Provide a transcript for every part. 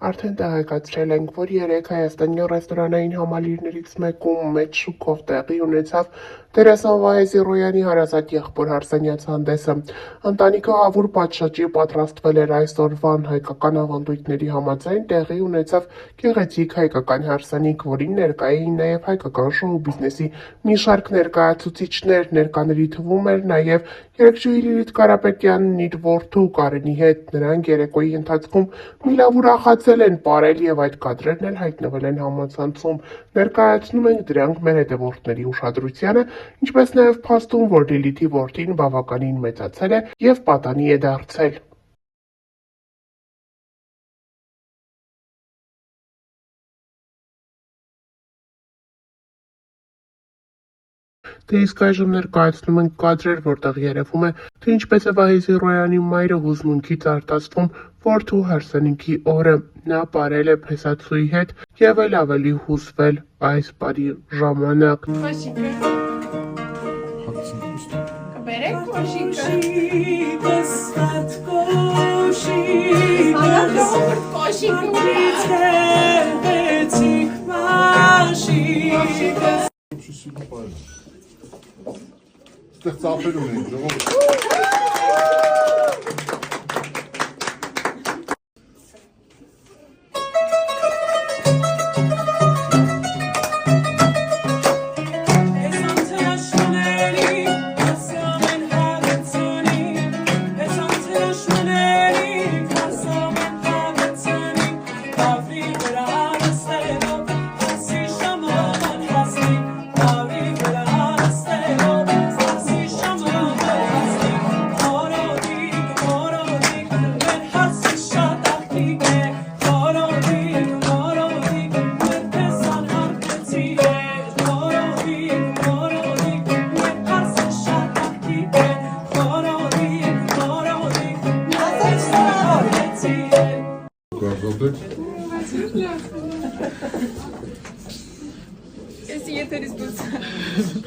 Արդեն տեղեկացրել ենք, որ երեկ Հայաստանի ռեստորանային համալիրներից մեկում մեծ շուկով տեղի ունեցավ դերասան Վահե Զիրոյանի հարազատ եղբոր Հարսանյաց հանդեսը։ Ընտանիքը հավուր պատշաճի պատրաստվել էր այսօրվան, հայկական ավանդույթների համաձայն տեղի ունեցավ գեղեցիկ հայկական հարսանիք, որին ներկա էին նաև հայկական շոու բիզնեսի մի շարք ներկայացուցիչներ, ներկաների թվում էր նաև երգչուհի Լիլիթ Կարապետյանն իր որդու Կարենի հետ։ Նրանք երեկոյի ընթացքում մի լավ ուրախացել են, պարել և այդ կադրերն էլ հայտնվել են համացանցում։ Ներկայացնում ենք դրանք մեր հետևորդների ուշադրությանը, ինչպես նաև փաստում, որ Լիլիթի որդին բավականին մեծացել է և պատանի է դարձել։ Դե իսկ այժմ ներկայացնում ենք կադրեր, որտեղ երևում է, թե ինչպես է Վահե Զիրոյանի մայրը հուզմունքից արտասվում որդու հարսանիքի օրը։ Նա պարել է փեսացուի հետ և էլ ավելի հուզվել այս պարի ժամանակ։ Այստեղ ծափեր ունենք, ժողովուրդ։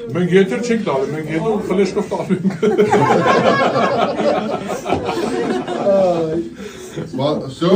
Մենք եթեր չենք տալի, մենք հետո ֆլեշկով տալու ենք։ Всё?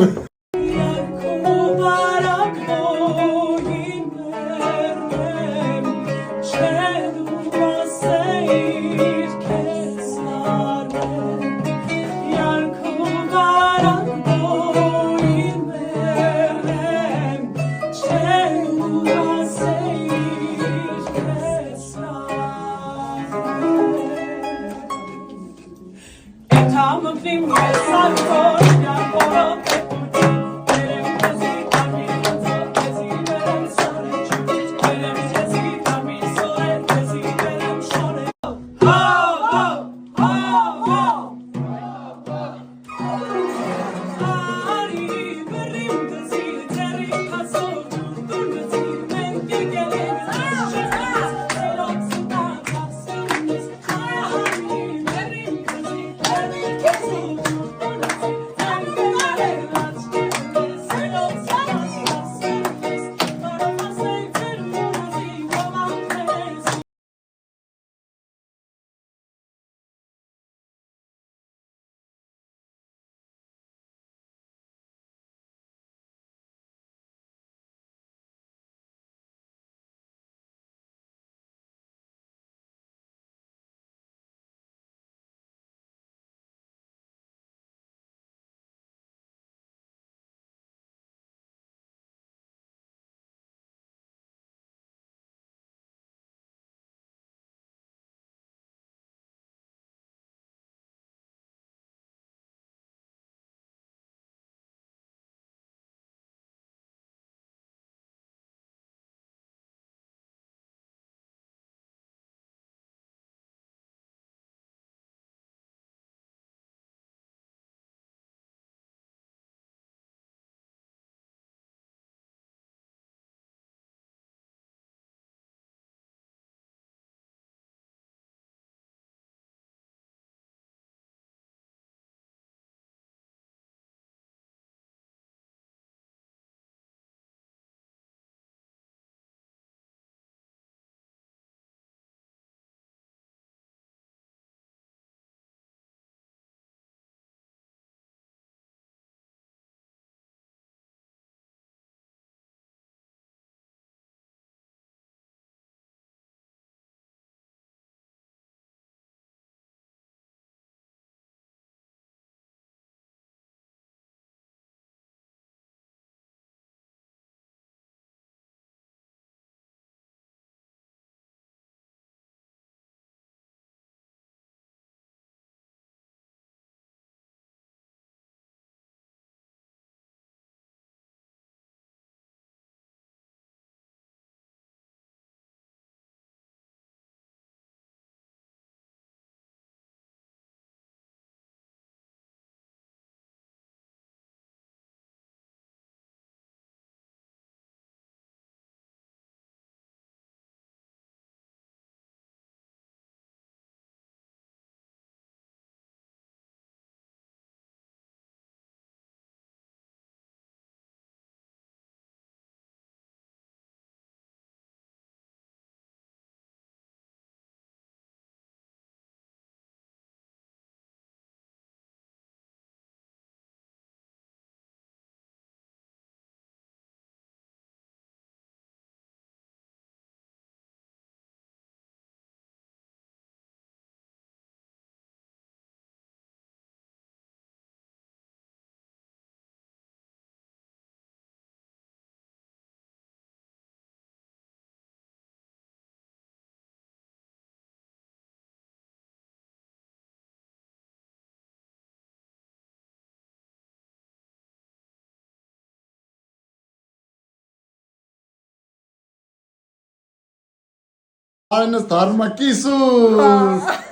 Այնս դառնում է կիսուր։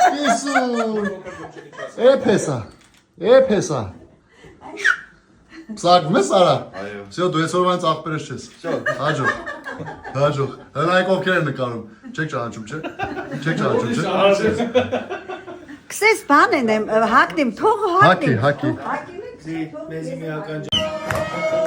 Կիսուր։ Էփեսա։ Սաղում ես արա։ Այո։ Всё, դու այսօրվանից աղբերս չես։ Всё, հաջող։ Հնայք ովքեր են նկարում։ Չեք ճանաչում, չէ՞։ Չեք ճանաչում, չէ՞։ Քսես բան են հակնեմ, թող հակնեմ։ Հակի։ Մեզի միական